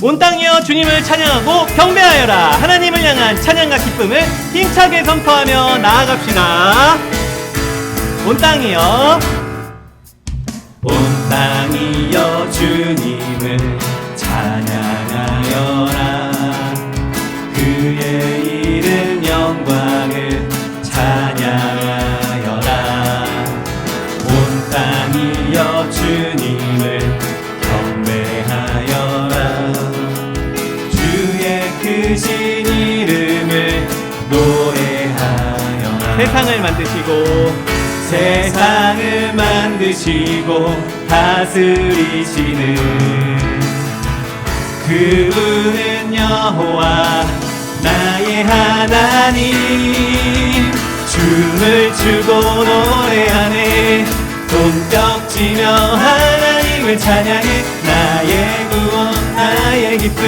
온 땅이여 주님을 찬양하고 경배하여라. 하나님을 향한 찬양과 기쁨을 힘차게 선포하며 나아갑시다. 온 땅이여, 온 땅이여 주님을 찬양하여라. 그의 이름 영광을 찬양하여라. 온 땅이여 주님을 경배하여라. 주의 크신 이름을 노래하여라. 세상을 만드시고 다스리시는 그분은 여호와 나의 하나님. 춤을 추고 노래하네. 손뼉치며 하나님을 찬양해. 나의 구원 나의 기쁨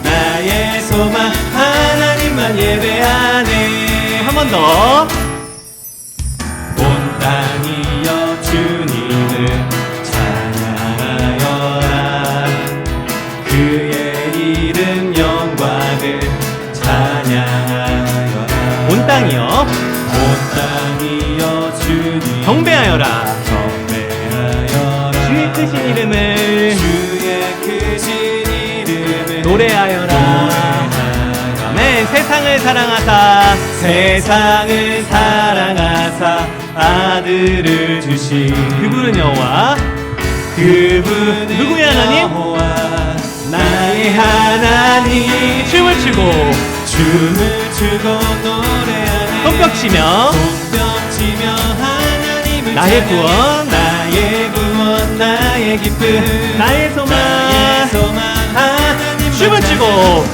나의 소망 하나님만 예배하네. 한 번 더. 온 땅이여 주님을 찬양하여라. 그의 이름 영광을 찬양하여라. 온 땅이여 주님 경배하여라. 주의 크신 이름을 노래하여라. 아멘. 세상을 사랑하사 아들을 주신 그분은 여호와. 그분 누구의 하나님? 여호와 나의 하나님. 춤을 추고 노래하네. 손뼉치며 나의 구원 나의 기쁨 나의 소망 춤을 추고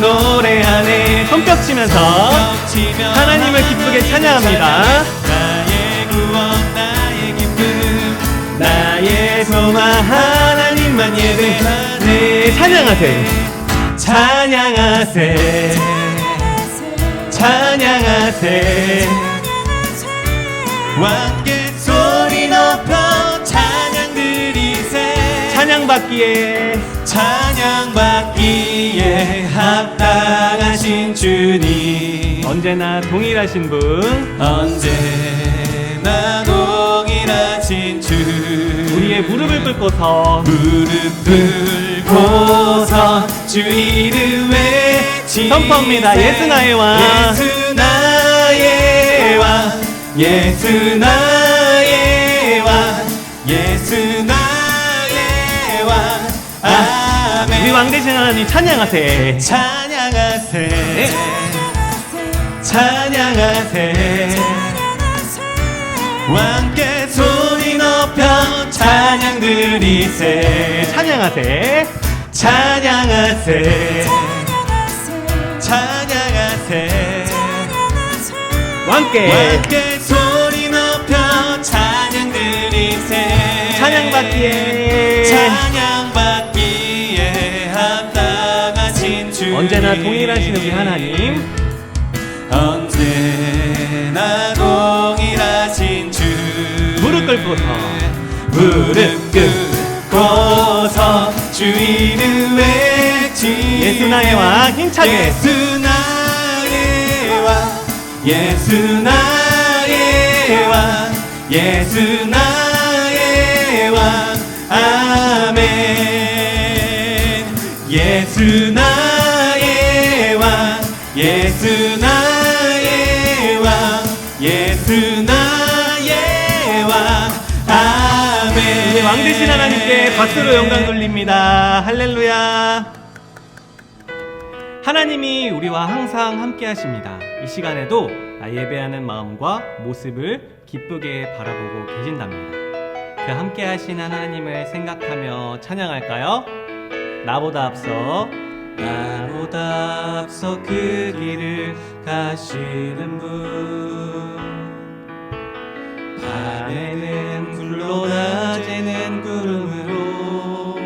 노래하네. 손뼉치면서 하나님을 기쁘게 찬양합니다. 나의 구원 나의 기쁨 나의 소망 하나님만 예배하네. 찬양하세 왕께 소리 높여 찬양 드리세. 찬양받기에 합당하신 주님. 언제나 동일하신 주. 우리의 무릎을 꿇고서 주 이름 외치 선포합니다. 예수 나의 왕 예수 나의 왕 아멘. 우리 왕 되신 하나님 찬양하세. 왕께 소리 높여 찬양 드리세. 찬양하세 왕께 소리 높여 찬양 드리세. 찬양받기에 합당하신 주. 언제나 동일하신 우리 하나님. 언제나 동일하신 주. 무릎 꿇고서 주 이름 외치. 예수 나의 왕 힘차게. 예수 나의 왕 아멘. 예수 나의 왕 아멘. 왕 되신 하나님께 박수로 영광 돌립니다. 할렐루야. 하나님이 우리와 항상 함께 하십니다. 이 시간에도 예배하는 마음과 모습을 기쁘게 바라보고 계신답니다. 그 함께 하신 하나님을 생각하며 찬양할까요? 나보다 앞서 그 길을 가시는 분. 밤에는 불로 낮에는 구름으로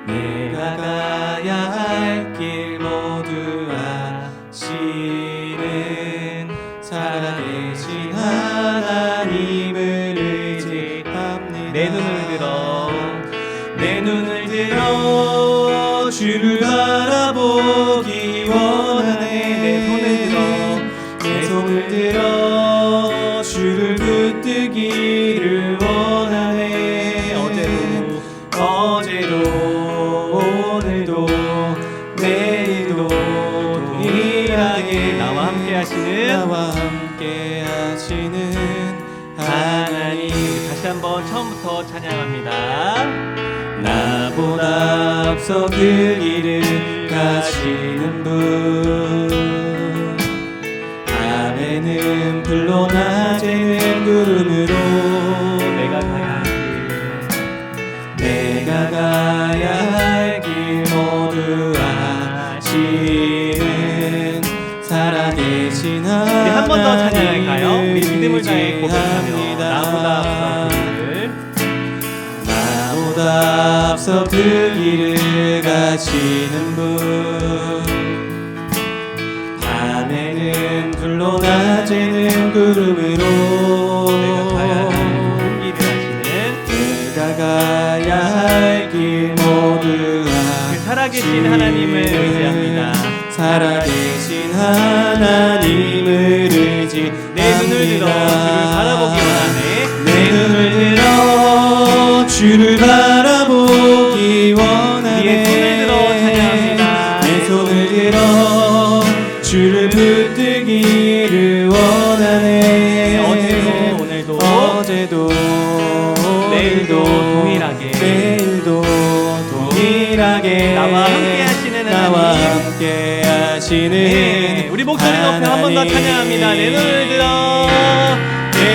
내가 가야 할 길 모두 아시는 살아계신 하나님을 의지합니다. 내 눈을 들어 주를 바라보기 원하네. 내 손을 들어 주를 붙들기를 원하네. 어제도 오늘도 내일도 동일하게 나와 함께 하시는 하나님. 다시 한번 처음부터 찬양합니다. 나보다 앞서 그 길을 가시는 분, 밤에는 불로 낮에는 구름으로 내가 가야 할 길 모두 아시는 살아계신 하나님. 한 번 더 찬양할까요? 우리 믿음을 다해 고백하며 나보다 앞서 그 길을 가시는 분, 밤에는 불로 낮에는 구름으로 내가 가야 할 길 모두 살아계신 하나님을 의지합니다. 살아계신 하나님을 의지합니다. 내 눈을 들어 주를 바라보기 원하네. 내 눈을 들어 주를 바라보기 원하네. 네 손을 들어 찬양합니다. 내 손을 들어 주를 붙들기를 원하네. 어제도 내일도 동일하게 나와 함께 하시는 하나님. 네, 우리 목소리 높여 한 번 더 찬양합니다. 내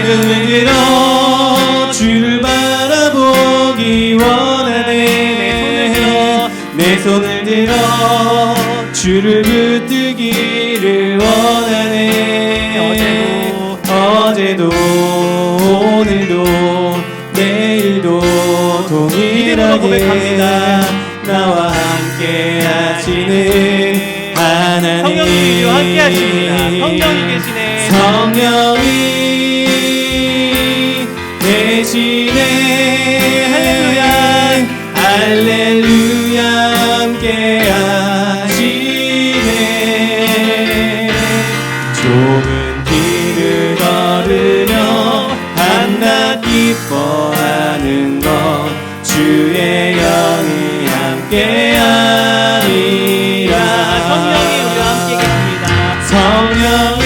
눈을 들어 주를 바라보기 원하네. 내 손을 들어 주를 붙들기를 원하네. 어제도 오늘도 내일도 동일하게 고백합니다. 나와 함께 하시는 하나님. 성령님과 함께 하십니다. 성령이 계시네. 성령이 계시네. 할렐루야 함께 하시네. 좁은 길을 걸으며 밤낮 기뻐하는 것 주의 영이 함께하리라. 성령이 우리와 함께 계십니다. 성령이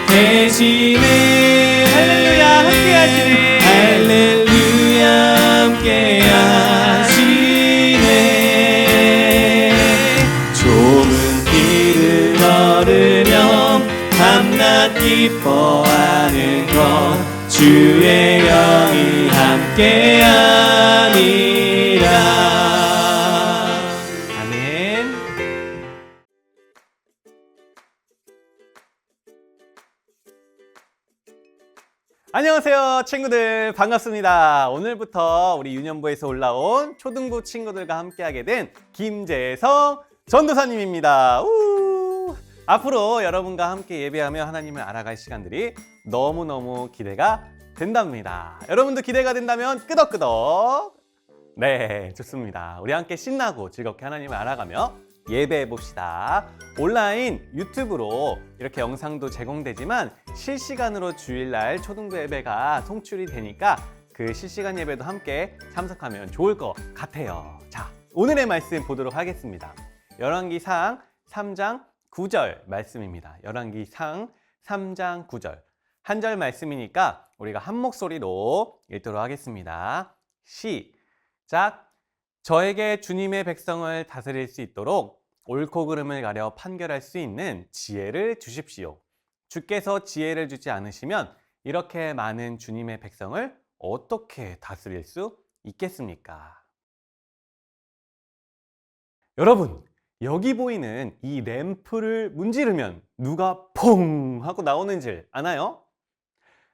계시네. 할렐루야 함께 하시네. 할렐루야 함께 하시네. 좁은 길을 걸으며 밤낮 기뻐하는 것 주의 영이 함께하니라. 아멘. 안녕하세요 친구들, 반갑습니다. 오늘부터 우리 유년부에서 올라온 초등부 친구들과 함께하게 된 김재성 전도사님입니다. 앞으로 여러분과 함께 예배하며 하나님을 알아갈 시간들이 너무너무 기대가 된답니다. 여러분도 기대가 된다면 끄덕끄덕. 네, 좋습니다. 우리 함께 신나고 즐겁게 하나님을 알아가며 예배해 봅시다. 온라인 유튜브로 이렇게 영상도 제공되지만 실시간으로 주일날 초등부 예배가 송출이 되니까 그 실시간 예배도 함께 참석하면 좋을 것 같아요. 자, 오늘의 말씀 보도록 하겠습니다. 열왕기상 3장 9절 말씀입니다. 열왕기상 3장 9절. 한 절 말씀이니까 우리가 한 목소리로 읽도록 하겠습니다. 시작. 저에게 주님의 백성을 다스릴 수 있도록 옳고 그름을 가려 판결할 수 있는 지혜를 주십시오. 주께서 지혜를 주지 않으시면 이렇게 많은 주님의 백성을 어떻게 다스릴 수 있겠습니까? 여러분, 여기 보이는 이 램프를 문지르면 누가 퐁 하고 나오는 줄 아나요?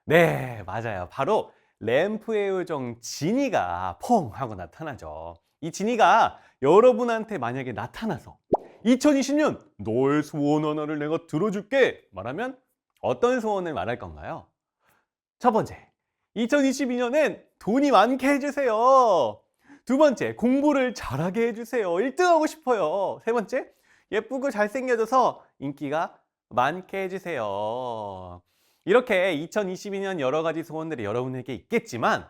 네, 맞아요. 바로 램프의 요정 지니가 퐁 하고 나타나죠. 이 지니가 여러분한테 만약에 나타나서 2020년 너의 소원 하나를 내가 들어줄게 말하면 어떤 소원을 말할 건가요? 첫 번째, 2022년엔 돈이 많게 해주세요. 두 번째, 공부를 잘하게 해주세요. 1등 하고 싶어요. 세 번째, 예쁘고 잘생겨져서 인기가 많게 해주세요. 이렇게 2022년 여러 가지 소원들이 여러분에게 있겠지만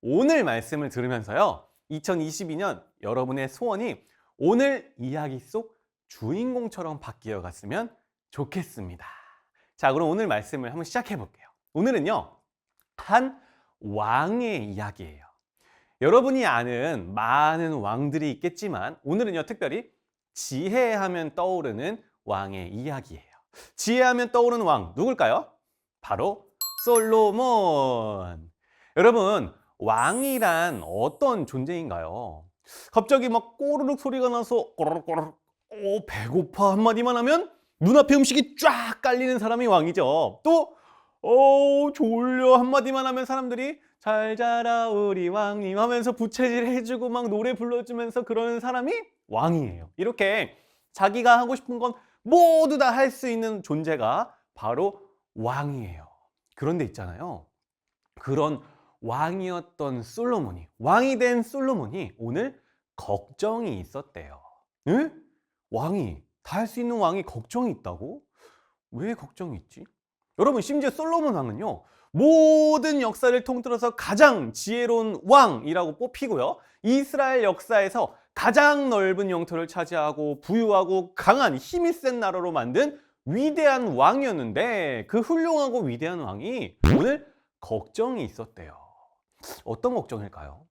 오늘 말씀을 들으면서요, 2022년 여러분의 소원이 오늘 이야기 속 주인공처럼 바뀌어 갔으면 좋겠습니다. 자, 그럼 오늘 말씀을 한번 시작해 볼게요. 오늘은요, 한 왕의 이야기예요. 여러분이 아는 많은 왕들이 있겠지만 오늘은요, 특별히 지혜하면 떠오르는 왕의 이야기예요. 지혜하면 떠오르는 왕 누굴까요? 바로 솔로몬. 여러분, 왕이란 어떤 존재인가요? 갑자기 막 꼬르륵 소리가 나서 꼬르륵 배고파 한마디만 하면 눈앞에 음식이 쫙 깔리는 사람이 왕이죠. 또 졸려 한마디만 하면 사람들이 잘 자라 우리 왕님 하면서 부채질 해주고 막 노래 불러주면서 그러는 사람이 왕이에요. 이렇게 자기가 하고 싶은 건 모두 다 할 수 있는 존재가 바로 왕이에요. 그런데 있잖아요, 그런 왕이었던 솔로몬이, 왕이 된 솔로몬이 오늘 걱정이 있었대요. 응? 왕이, 다 할 수 있는 왕이 걱정이 있다고? 왜 걱정이 있지? 여러분, 심지어 솔로몬 왕은요, 모든 역사를 통틀어서 가장 지혜로운 왕이라고 뽑히고요, 이스라엘 역사에서 가장 넓은 영토를 차지하고 부유하고 강한 힘이 센 나라로 만든 위대한 왕이었는데, 그 훌륭하고 위대한 왕이 오늘 걱정이 있었대요. 어떤 걱정일까요?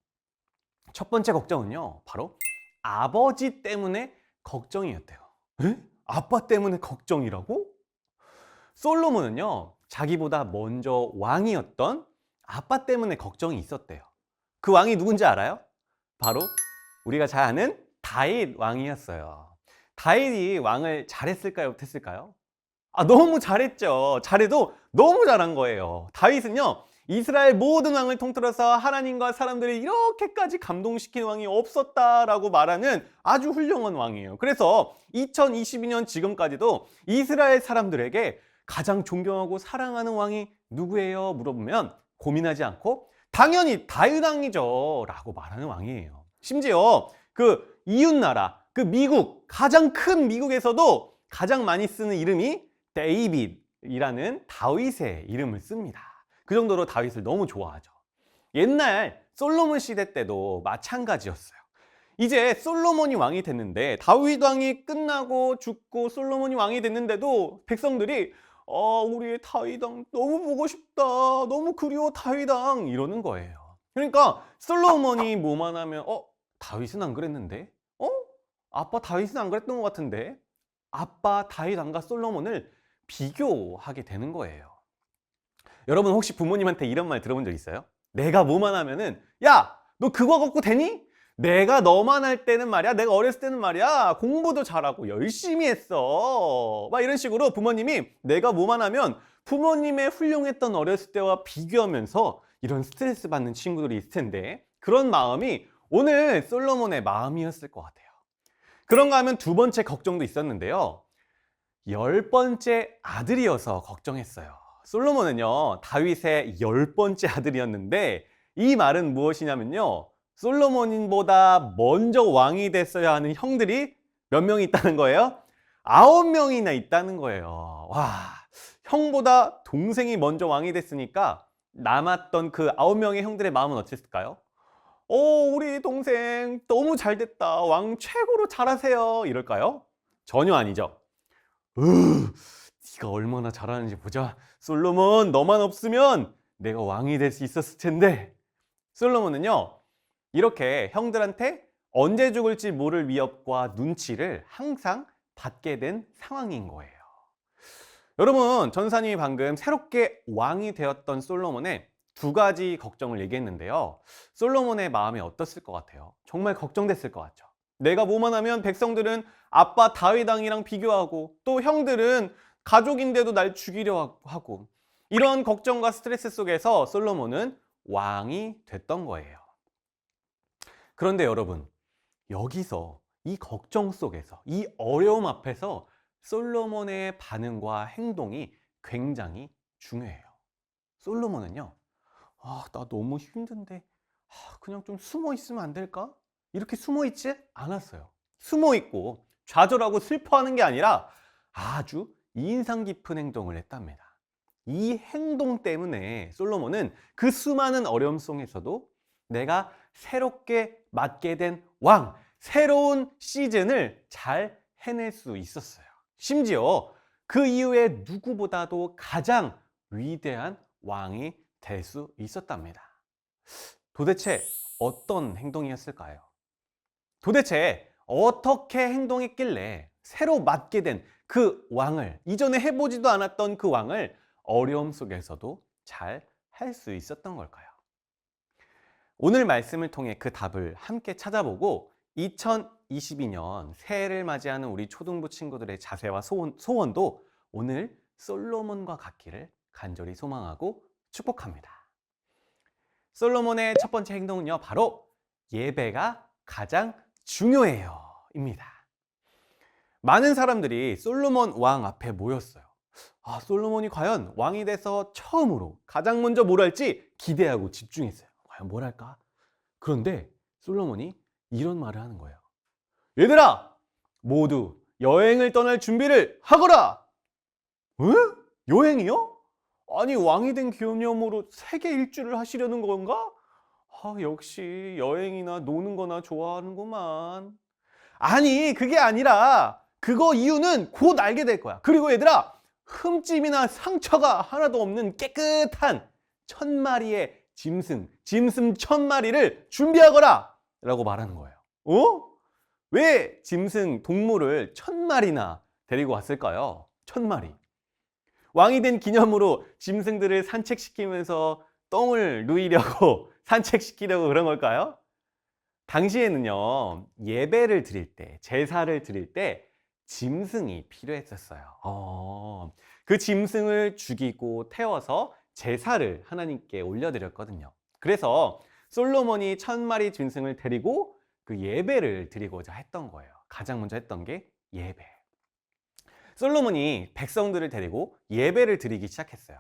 첫 번째 걱정은요, 바로 아버지 때문에 걱정이었대요. 에? 아빠 때문에 걱정이라고? 솔로몬은요, 자기보다 먼저 왕이었던 아빠 때문에 걱정이 있었대요. 그 왕이 누군지 알아요? 바로 우리가 잘 아는 다윗 왕이었어요. 다윗이 왕을 잘했을까요? 못했을까요? 너무 잘했죠. 잘해도 너무 잘한 거예요. 다윗은요, 이스라엘 모든 왕을 통틀어서 하나님과 사람들이 이렇게까지 감동시킨 왕이 없었다라고 말하는 아주 훌륭한 왕이에요. 그래서 2022년 지금까지도 이스라엘 사람들에게 가장 존경하고 사랑하는 왕이 누구예요? 물어보면 고민하지 않고 당연히 다윗 왕이죠 라고 말하는 왕이에요. 심지어 그 이웃나라, 그 미국, 가장 큰 미국에서도 가장 많이 쓰는 이름이 데이빗이라는 다윗의 이름을 씁니다. 그 정도로 다윗을 너무 좋아하죠. 옛날 솔로몬 시대 때도 마찬가지였어요. 이제 솔로몬이 왕이 됐는데, 다윗 왕이 끝나고 죽고 솔로몬이 왕이 됐는데도 백성들이 우리 다윗 왕 너무 보고 싶다, 너무 그리워 다윗 왕, 이러는 거예요. 그러니까 솔로몬이 뭐만 하면 다윗은 안 그랬는데, 아빠 다윗은 안 그랬던 것 같은데, 아빠 다윗 왕과 솔로몬을 비교하게 되는 거예요. 여러분, 혹시 부모님한테 이런 말 들어본 적 있어요? 내가 뭐만 하면은, 야, 너 그거 갖고 되니? 내가 너만 할 때는 말이야, 내가 어렸을 때는 말이야, 공부도 잘하고 열심히 했어, 막 이런 식으로 부모님이 내가 뭐만 하면 부모님의 훌륭했던 어렸을 때와 비교하면서 이런 스트레스 받는 친구들이 있을 텐데, 그런 마음이 오늘 솔로몬의 마음이었을 것 같아요. 그런가 하면 두 번째 걱정도 있었는데요, 10번째 아들이어서 걱정했어요. 솔로몬은요, 다윗의 10번째 아들이었는데, 이 말은 무엇이냐면요, 솔로몬보다 먼저 왕이 됐어야 하는 형들이 몇 명이 있다는 거예요? 9명이나 있다는 거예요. 와, 형보다 동생이 먼저 왕이 됐으니까 남았던 그 9명의 형들의 마음은 어땠을까요? 우리 동생 너무 잘 됐다, 왕 최고로 잘하세요, 이럴까요? 전혀 아니죠. 네가 얼마나 잘하는지 보자. 솔로몬, 너만 없으면 내가 왕이 될 수 있었을 텐데. 솔로몬은요, 이렇게 형들한테 언제 죽을지 모를 위협과 눈치를 항상 받게 된 상황인 거예요. 여러분, 전사님이 방금 새롭게 왕이 되었던 솔로몬의 두 가지 걱정을 얘기했는데요, 솔로몬의 마음이 어떻을 것 같아요? 정말 걱정됐을 것 같죠. 내가 뭐만 하면 백성들은 아빠 다윗 왕이랑 비교하고, 또 형들은 가족인데도 날 죽이려 하고, 이런 걱정과 스트레스 속에서 솔로몬은 왕이 됐던 거예요. 그런데 여러분, 여기서 이 걱정 속에서, 이 어려움 앞에서 솔로몬의 반응과 행동이 굉장히 중요해요. 솔로몬은요, 나 너무 힘든데 그냥 좀 숨어 있으면 안 될까? 이렇게 숨어 있지 않았어요. 숨어 있고 좌절하고 슬퍼하는 게 아니라 아주 인상 깊은 행동을 했답니다. 이 행동 때문에 솔로몬은 그 수많은 어려움 속에서도 내가 새롭게 맡게 된 왕, 새로운 시즌을 잘 해낼 수 있었어요. 심지어 그 이후에 누구보다도 가장 위대한 왕이 될 수 있었답니다. 도대체 어떤 행동이었을까요? 도대체 어떻게 행동했길래 새로 맡게 된 그 왕을, 이전에 해보지도 않았던 그 왕을 어려움 속에서도 잘 할 수 있었던 걸까요? 오늘 말씀을 통해 그 답을 함께 찾아보고 2022년 새해를 맞이하는 우리 초등부 친구들의 자세와 소원도 오늘 솔로몬과 같기를 간절히 소망하고 축복합니다. 솔로몬의 첫 번째 행동은요, 바로 예배가 가장 중요해요 입니다. 많은 사람들이 솔로몬 왕 앞에 모였어요. 솔로몬이 과연 왕이 돼서 처음으로 가장 먼저 뭘 할지 기대하고 집중했어요. 과연 뭘 할까? 그런데 솔로몬이 이런 말을 하는 거예요. 얘들아, 모두 여행을 떠날 준비를 하거라! 응? 여행이요? 아니, 왕이 된 기념으로 세계 일주를 하시려는 건가? 역시 여행이나 노는 거나 좋아하는구만. 아니, 그게 아니라 그거 이유는 곧 알게 될 거야. 그리고 얘들아, 흠집이나 상처가 하나도 없는 깨끗한 1000마리의 짐승 1000마리를 준비하거라! 라고 말하는 거예요. 왜 짐승 동물을 1000마리나 데리고 왔을까요? 1000마리. 왕이 된 기념으로 짐승들을 산책시키면서 똥을 누이려고 산책시키려고 그런 걸까요? 당시에는요, 예배를 드릴 때, 제사를 드릴 때 짐승이 필요했었어요. 그 짐승을 죽이고 태워서 제사를 하나님께 올려드렸거든요. 그래서 솔로몬이 1000마리 짐승을 데리고 그 예배를 드리고자 했던 거예요. 가장 먼저 했던 게 예배. 솔로몬이 백성들을 데리고 예배를 드리기 시작했어요.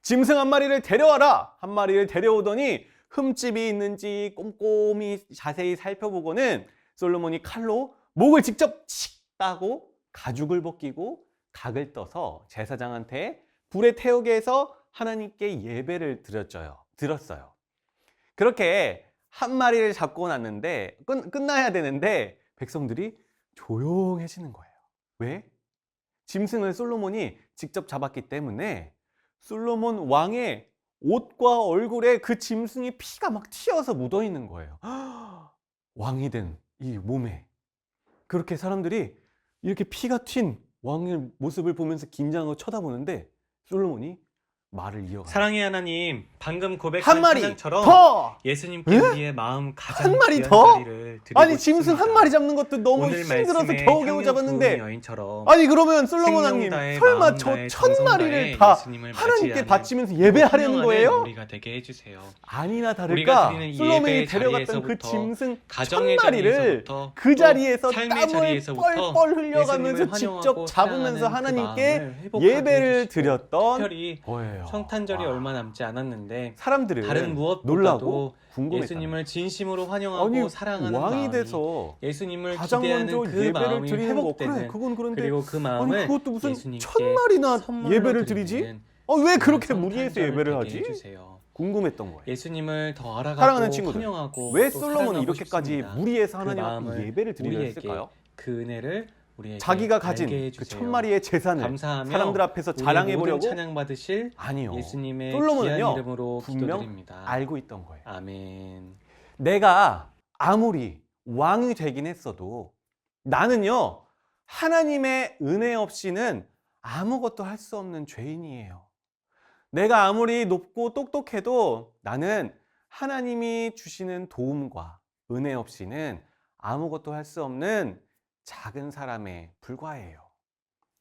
짐승 한 마리를 데려와라! 한 마리를 데려오더니 흠집이 있는지 꼼꼼히 자세히 살펴보고는 솔로몬이 칼로 목을 직접 칙 따고 가죽을 벗기고 각을 떠서 제사장한테 불에 태우게 해서 하나님께 예배를 드렸어요. 그렇게 한 마리를 잡고 났는데 끝나야 되는데 백성들이 조용해지는 거예요. 왜? 짐승을 솔로몬이 직접 잡았기 때문에 솔로몬 왕의 옷과 얼굴에 그 짐승의 피가 막 튀어서 묻어 있는 거예요. 왕이 된 이 몸에. 그렇게 사람들이 이렇게 피가 튄 왕의 모습을 보면서 긴장하고 쳐다보는데 솔로몬이 말을 이어가요. 사랑의 하나님, 방금 한 고백한 마리 찬양처럼 더! 예수님께 우리의 마음 가장 한 마리 귀한 더? 자리를 드리고 아니, 짐승 싶습니다. 한 마리 잡는 것도 너무 오늘 힘들어서 말씀에 겨우겨우 잡았는데 여인처럼 아니, 그러면 솔로몬 생명 왕님 다해 설마 마음 저 다해 1000마리를 정성 다해 다 예수님을 하나님께 맞이하는 바치면서 예배하려는 훌륭한 거예요? 우리가 되게 해주세요. 아니나 우리가 다를까 드리는 솔로몬이 예배의 데려갔던 그 자리에서부터, 짐승 가정의 1000마리를 자리에서부터, 그 또 자리에서 삶의 땀을 자리에서부터 뻘뻘 흘려가면서 예수님을 직접 환영하고 잡으면서 사랑하는 그 하나님께 마음을 회복하게 예배를 해주시고, 드렸던 특별히 거예요. 성탄절이 와. 얼마 남지 않았는데 사람들은 다른 놀라고 무엇보다도 궁금했다. 예수님을 진심으로 환영하고 아니, 사랑하는 왕이 마음이, 돼서 예수님을 가장 기대하는 먼저 그 예배를 마음이 드리는 거 회복되는, 그래, 그건 그런데 그리고 그 아니, 마음을 그것도 무슨 예수님께 1000마리나 선물로 예배를 드리는 드리지? 왜 그렇게 그런 무리해서 성탄절을 예배를 되게 하지? 해주세요. 궁금했던 거예요. 예수님을 더 알아가고 사랑하는 친구들, 환영하고 왜 또 솔로몬은 사랑하고 이렇게까지 싶습니다. 무리해서 그 하나님 앞에 마음을 예배를 드리려 우리에게 했을까요? 그 은혜를 우리에게 자기가 알게 가진 그 해주세요. 1000마리의 재산을 감사하며 사람들 앞에서 우리의 자랑해 모든 보려고? 찬양 받으실 아니요. 예수님의 솔로몬은요, 귀한 이름으로 분명 기도드립니다. 알고 있던 거예요. 아멘. 내가 아무리 왕이 되긴 했어도 나는요, 하나님의 은혜 없이는 아무것도 할 수 없는 죄인이에요. 내가 아무리 높고 똑똑해도 나는 하나님이 주시는 도움과 은혜 없이는 아무것도 할 수 없는 작은 사람에 불과해요.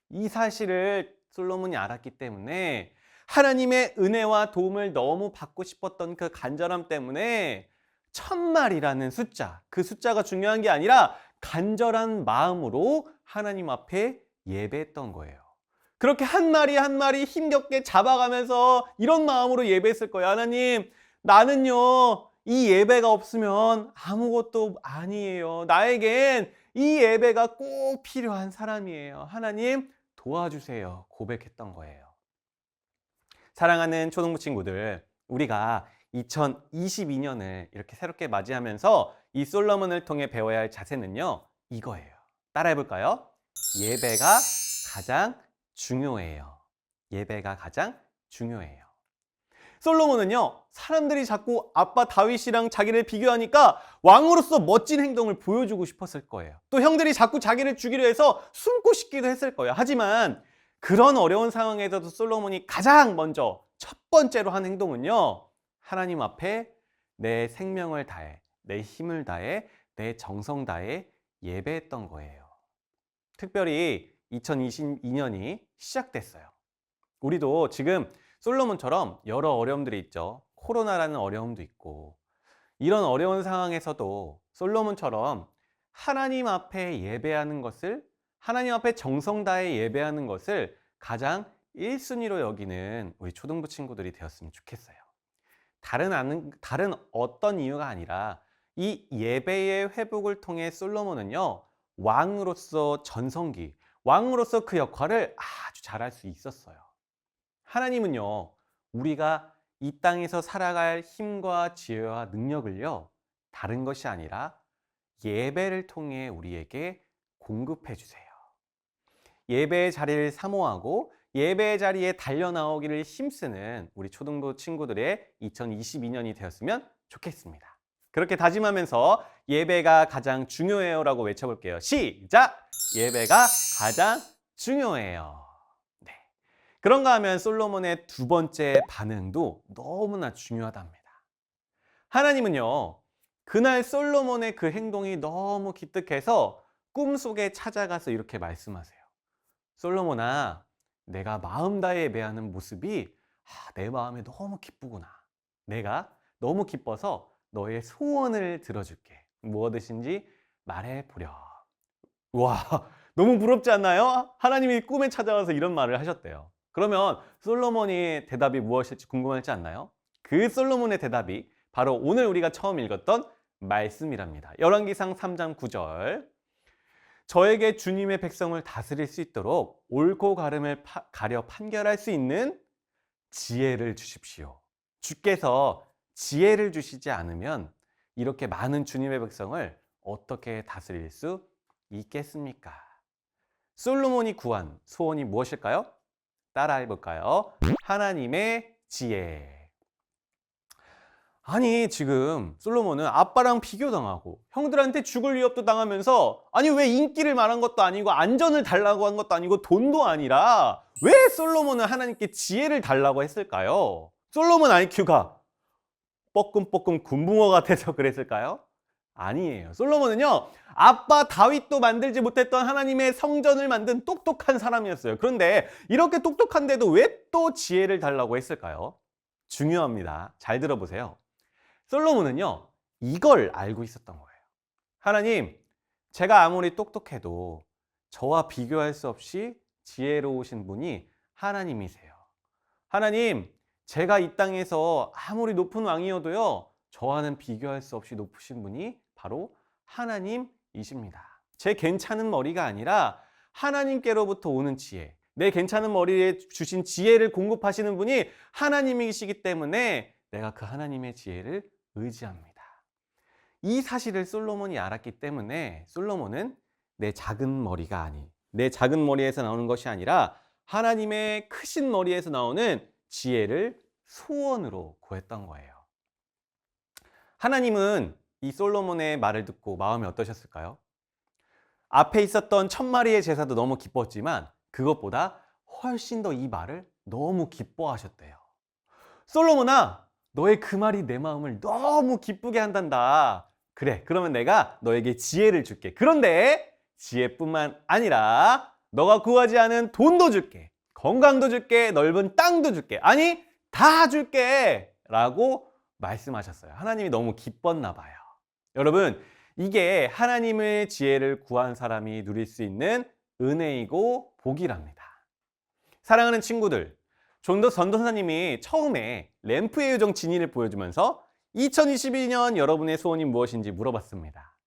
이 사실을 솔로몬이 알았기 때문에 하나님의 은혜와 도움을 너무 받고 싶었던 그 간절함 때문에 1000마리라는 숫자, 그 숫자가 중요한 게 아니라 간절한 마음으로 하나님 앞에 예배했던 거예요. 그렇게 한 마리 한 마리 힘겹게 잡아가면서 이런 마음으로 예배했을 거예요. 하나님, 나는요 이 예배가 없으면 아무것도 아니에요. 나에겐 이 예배가 꼭 필요한 사람이에요. 하나님 도와주세요. 고백했던 거예요. 사랑하는 초등부 친구들, 우리가 2022년을 이렇게 새롭게 맞이하면서 이 솔로몬을 통해 배워야 할 자세는요, 이거예요. 따라해 볼까요? 예배가 가장 중요해요. 예배가 가장 중요해요. 솔로몬은요, 사람들이 자꾸 아빠 다윗이랑 자기를 비교하니까 왕으로서 멋진 행동을 보여주고 싶었을 거예요. 또 형들이 자꾸 자기를 죽이려 해서 숨고 싶기도 했을 거예요. 하지만 그런 어려운 상황에서도 솔로몬이 가장 먼저 첫 번째로 한 행동은요, 하나님 앞에 내 생명을 다해, 내 힘을 다해, 내 정성 다해 예배했던 거예요. 특별히 2022년이 시작됐어요. 우리도 지금 솔로몬처럼 여러 어려움들이 있죠. 코로나라는 어려움도 있고, 이런 어려운 상황에서도 솔로몬처럼 하나님 앞에 예배하는 것을, 하나님 앞에 정성 다해 예배하는 것을 가장 1순위로 여기는 우리 초등부 친구들이 되었으면 좋겠어요. 다른 어떤 이유가 아니라 이 예배의 회복을 통해 솔로몬은요, 왕으로서 전성기, 왕으로서 그 역할을 아주 잘할 수 있었어요. 하나님은요, 우리가 이 땅에서 살아갈 힘과 지혜와 능력을요, 다른 것이 아니라 예배를 통해 우리에게 공급해 주세요. 예배의 자리를 사모하고 예배의 자리에 달려나오기를 힘쓰는 우리 초등부 친구들의 2022년이 되었으면 좋겠습니다. 그렇게 다짐하면서 예배가 가장 중요해요라고 외쳐볼게요. 시작! 예배가 가장 중요해요. 네. 그런가 하면 솔로몬의 두 번째 반응도 너무나 중요하답니다. 하나님은요, 그날 솔로몬의 그 행동이 너무 기특해서 꿈속에 찾아가서 이렇게 말씀하세요. 솔로몬아, 내가 마음 다해 예배하는 모습이 내 마음에 너무 기쁘구나. 내가 너무 기뻐서 너의 소원을 들어줄게. 무엇이든지 말해보렴. 와, 너무 부럽지 않나요? 하나님이 꿈에 찾아와서 이런 말을 하셨대요. 그러면 솔로몬의 대답이 무엇일지 궁금하지 않나요? 그 솔로몬의 대답이 바로 오늘 우리가 처음 읽었던 말씀이랍니다. 열왕기상 3장 9절. 저에게 주님의 백성을 다스릴 수 있도록 옳고 가름을 가려 판결할 수 있는 지혜를 주십시오. 주께서 지혜를 주시지 않으면 이렇게 많은 주님의 백성을 어떻게 다스릴 수 있겠습니까? 솔로몬이 구한 소원이 무엇일까요? 따라해 볼까요? 하나님의 지혜. 아니, 지금 솔로몬은 아빠랑 비교당하고 형들한테 죽을 위협도 당하면서, 아니 왜 인기를 말한 것도 아니고 안전을 달라고 한 것도 아니고 돈도 아니라 왜 솔로몬은 하나님께 지혜를 달라고 했을까요? 솔로몬 IQ가 뻐끔뻐끔 군붕어 같아서 그랬을까요? 아니에요. 솔로몬은요, 아빠 다윗도 만들지 못했던 하나님의 성전을 만든 똑똑한 사람이었어요. 그런데 이렇게 똑똑한데도 왜 또 지혜를 달라고 했을까요? 중요합니다. 잘 들어보세요. 솔로몬은요, 이걸 알고 있었던 거예요. 하나님, 제가 아무리 똑똑해도 저와 비교할 수 없이 지혜로우신 분이 하나님이세요. 하나님, 제가 이 땅에서 아무리 높은 왕이어도요, 저와는 비교할 수 없이 높으신 분이 바로 하나님이십니다. 제 괜찮은 머리가 아니라 하나님께로부터 오는 지혜, 내 괜찮은 머리에 주신 지혜를 공급하시는 분이 하나님이시기 때문에 내가 그 하나님의 지혜를 의지합니다. 이 사실을 솔로몬이 알았기 때문에 솔로몬은 내 작은 머리가 아닌, 내 작은 머리에서 나오는 것이 아니라 하나님의 크신 머리에서 나오는 지혜를 소원으로 구했던 거예요. 하나님은 이 솔로몬의 말을 듣고 마음이 어떠셨을까요? 앞에 있었던 1000마리의 제사도 너무 기뻤지만 그것보다 훨씬 더 이 말을 너무 기뻐하셨대요. 솔로몬아, 너의 그 말이 내 마음을 너무 기쁘게 한단다. 그래, 그러면 내가 너에게 지혜를 줄게. 그런데 지혜뿐만 아니라 너가 구하지 않은 돈도 줄게, 건강도 줄게, 넓은 땅도 줄게, 아니 다 줄게 라고 말씀하셨어요. 하나님이 너무 기뻤나 봐요. 여러분, 이게 하나님의 지혜를 구한 사람이 누릴 수 있는 은혜이고 복이랍니다. 사랑하는 친구들, 전도사님이 처음에 램프의 요정 진이를 보여주면서 2022년 여러분의 소원이 무엇인지 물어봤습니다.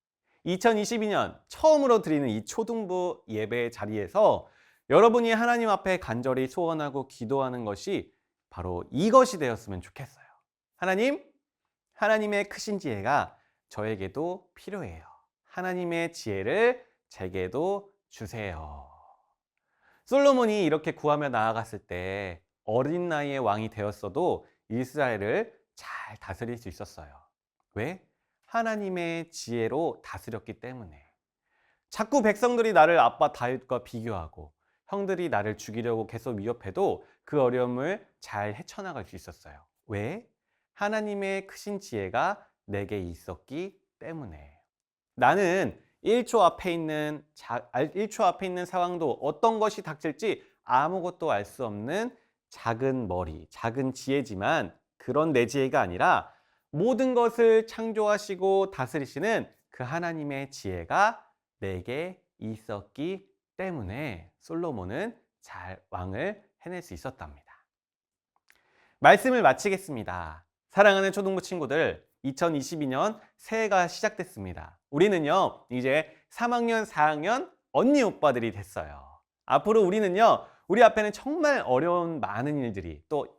2022년 처음으로 드리는 이 초등부 예배 자리에서 여러분이 하나님 앞에 간절히 소원하고 기도하는 것이 바로 이것이 되었으면 좋겠어요. 하나님, 하나님의 크신 지혜가 저에게도 필요해요. 하나님의 지혜를 제게도 주세요. 솔로몬이 이렇게 구하며 나아갔을 때 어린 나이에 왕이 되었어도 이스라엘을 잘 다스릴 수 있었어요. 왜? 하나님의 지혜로 다스렸기 때문에. 자꾸 백성들이 나를 아빠 다윗과 비교하고 형들이 나를 죽이려고 계속 위협해도 그 어려움을 잘 헤쳐나갈 수 있었어요. 왜? 하나님의 크신 지혜가 내게 있었기 때문에. 나는 1초 앞에 있는 상황도 어떤 것이 닥칠지 아무것도 알 수 없는 작은 머리, 작은 지혜지만 그런 내 지혜가 아니라 모든 것을 창조하시고 다스리시는 그 하나님의 지혜가 내게 있었기 때문에 솔로몬은 잘 왕을 해낼 수 있었답니다. 말씀을 마치겠습니다. 사랑하는 초등부 친구들, 2022년 새해가 시작됐습니다. 우리는요, 이제 3학년, 4학년 언니 오빠들이 됐어요. 앞으로 우리는요, 우리 앞에는 정말 어려운 많은 일들이 또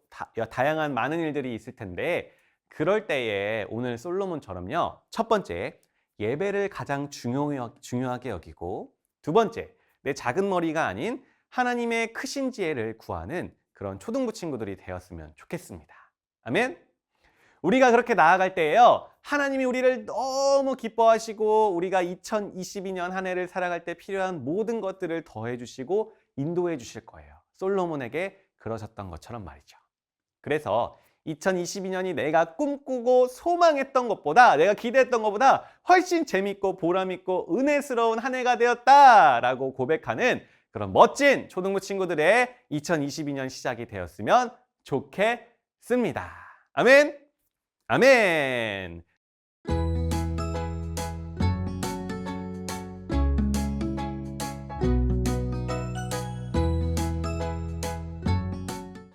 다양한 많은 일들이 있을 텐데 그럴 때에 오늘 솔로몬처럼요, 첫 번째, 예배를 가장 중요하게 여기고 두 번째, 내 작은 머리가 아닌 하나님의 크신 지혜를 구하는 그런 초등부 친구들이 되었으면 좋겠습니다. 아멘? 우리가 그렇게 나아갈 때에요, 하나님이 우리를 너무 기뻐하시고 우리가 2022년 한 해를 살아갈 때 필요한 모든 것들을 더해 주시고 인도해 주실 거예요. 솔로몬에게 그러셨던 것처럼 말이죠. 그래서 2022년이 내가 꿈꾸고 소망했던 것보다, 내가 기대했던 것보다 훨씬 재밌고 보람있고 은혜스러운 한 해가 되었다라고 고백하는 그런 멋진 초등부 친구들의 2022년 시작이 되었으면 좋겠습니다. 아멘! 아멘!